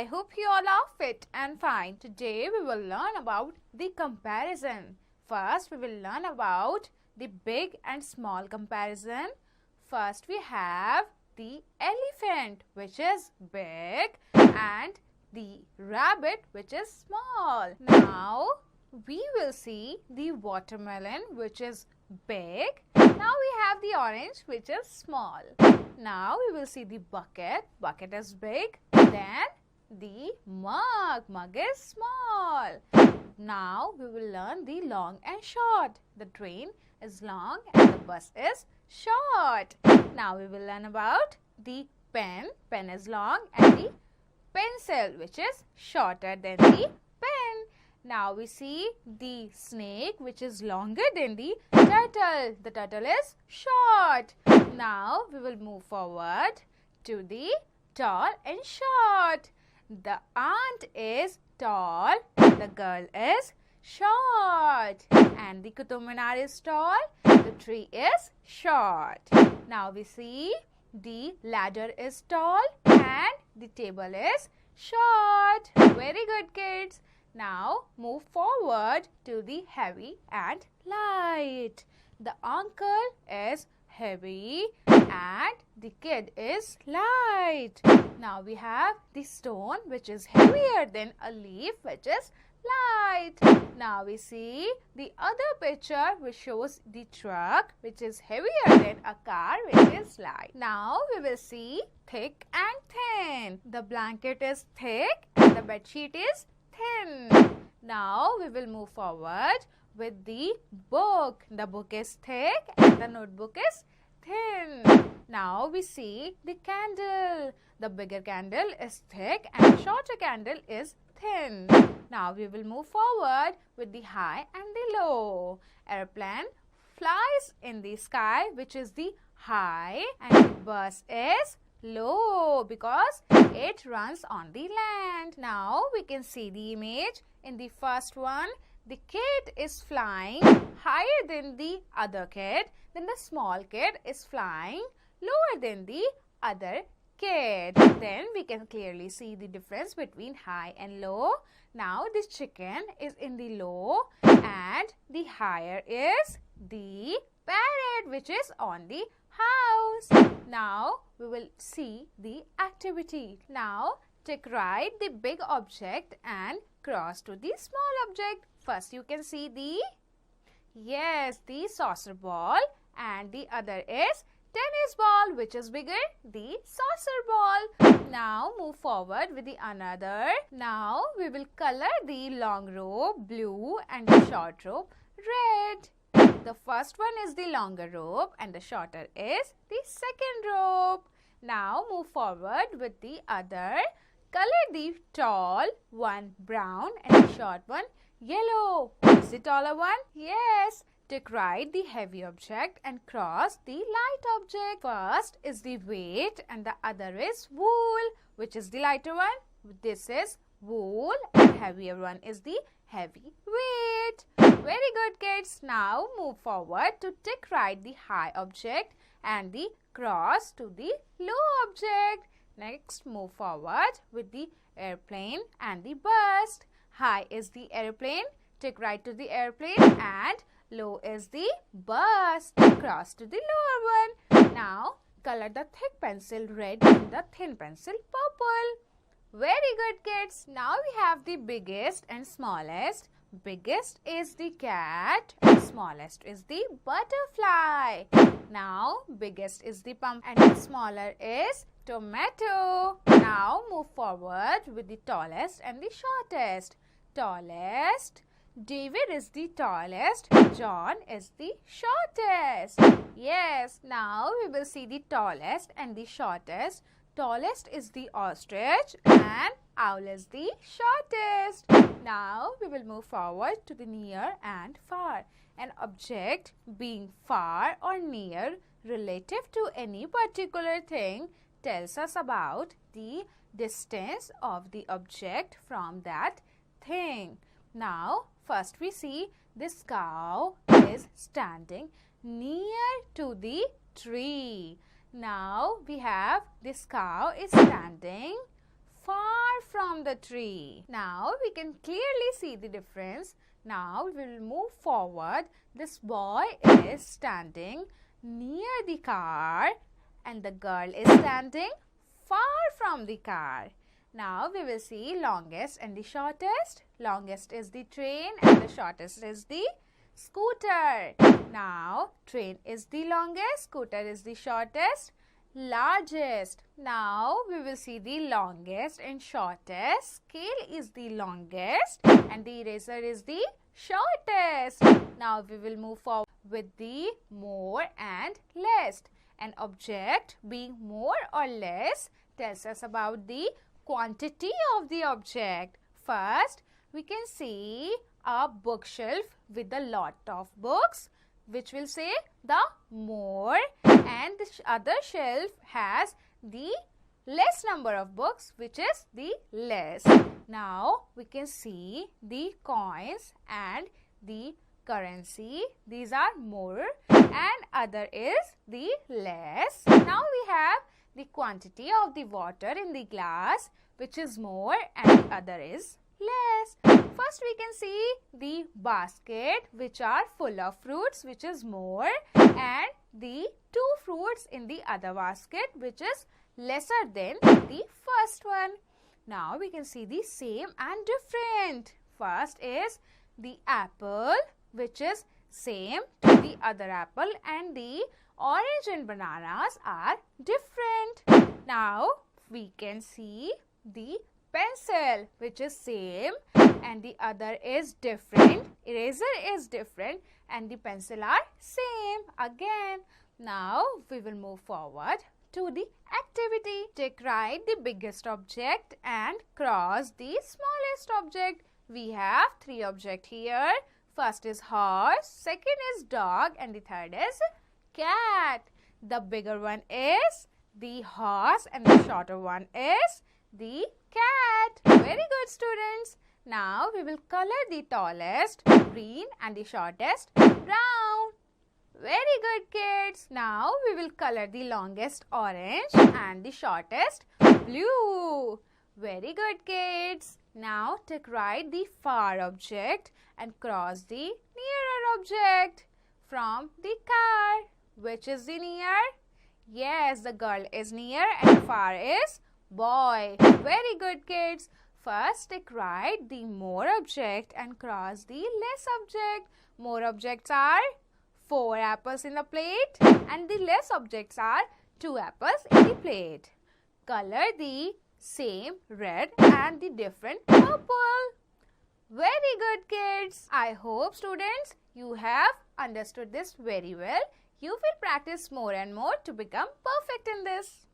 I hope you all are fit and fine. Today we will learn about the comparison. First we will learn about the big and small comparison. First we have the elephant, which is big, and the rabbit, which is small. Now we will see the watermelon, which is big. Now we have the orange, which is small. Now we will see the bucket. Bucket is big. Then the mug is small. Now we will learn the long and short. The train is long and the bus is short. Now we will learn about the pen. Pen is long, and the pencil, which is shorter than the pen. Now we see the snake, which is longer than the turtle. The turtle is short. Now we will move forward to the tall and short. The ant is tall, the girl is short, and the Qutub Minar is tall, the tree is short. Now we see the ladder is tall and the table is short. Very good, kids. Now move forward to the heavy and light. The uncle is heavy and the kid is light. Now we have the stone, which is heavier than a leaf, which is light. Now we see the other picture, which shows the truck, which is heavier than a car, which is light. Now we will see thick and thin. The blanket is thick and the bed sheet is thin. Now we will move forward with the book. The book is thick and the notebook is thin. Now we see the candle. The bigger candle is thick and the shorter candle is thin. Now we will move forward with the high and the low. Airplane flies in the sky, which is the high, and the bus is low because it runs on the land. Now we can see the image. In the first one, the kid is flying higher than the other kid. Then the small kid is flying lower than the other kid. Then we can clearly see the difference between high and low. Now this chicken is in the low and the higher is the parrot, which is on the house. Now we will see the activity. Now take right the big object and cross to the small object. First you can see the saucer ball, and the other is tennis ball, which is bigger, the saucer ball. Now move forward with the another. Now we will color the long rope blue and the short rope red. The first one is the longer rope and the shorter is the second rope. Now move forward with the other. Color the tall one brown and the short one yellow. Is the taller one? Yes. Take right the heavy object and cross the light object. First is the weight and the other is wool. Which is the lighter one? This is wool, and heavier one is the heavy weight. Very good, kids. Now move forward to take right the high object and the cross to the low object. Next move forward with the airplane and the bus. High is the airplane. Take right to the airplane, and low is the bus. Cross to the lower one. Now color the thick pencil red and the thin pencil purple. Very good, kids. Now we have the biggest and smallest. Biggest is the cat and smallest is the butterfly. Now biggest is the pumpkin and the smaller is tomato. Now move forward with the tallest and the shortest. Tallest, David is the tallest, John is the shortest. Yes, now we will see the tallest and the shortest. Tallest is the ostrich and owl is the shortest. Now we will move forward to the near and far. An object being far or near relative to any particular thing tells us about the distance of the object from that thing. Now first we see this cow is standing near to the tree. Now we have this cow is standing far from the tree. Now we can clearly see the difference. Now we will move forward. This boy is standing near the car and the girl is standing far from the car. Now we will see longest and the shortest. Longest is the train and the shortest is the scooter. Now train is the longest, scooter is the shortest, largest. Now we will see the longest and shortest. Scale is the longest and the eraser is the shortest. Now we will move forward with the more and less. An object being more or less tells us about the quantity of the object. First, we can see a bookshelf with a lot of books, which will say the more, and the other shelf has the less number of books, which is the less. Now we can see the coins and the currency. These are more and other is the less. Now we have the quantity of the water in the glass, which is more and the other is less. First we can see the basket, which are full of fruits, which is more, and the 2 fruits in the other basket, which is lesser than the first one. Now we can see the same and different. First is the apple, which is same to the other apple, and the orange and bananas are different. Now we can see the pencil, which is same and the other is different. Eraser is different and the pencil are same again. Now we will move forward to the activity. Take right the biggest object and cross the smallest object. We have 3 objects here. First is horse, second is dog, and the third is cat. The bigger one is the horse and the shorter one is the cat. Very good, students. Now we will color the tallest green and the shortest brown. Very good, kids. Now we will color the longest orange and the shortest blue. Very good, kids. Now take right the far object and cross the nearer object from the car. Which is the near? Yes, the girl is near and the far is boy. Very good, kids. First take right the more object and cross the less object. More objects are 4 apples in the plate and the less objects are 2 apples in the plate. Color the same red and the different purple. Very good, kids. I hope, students, you have understood this very well. You will practice more and more to become perfect in this.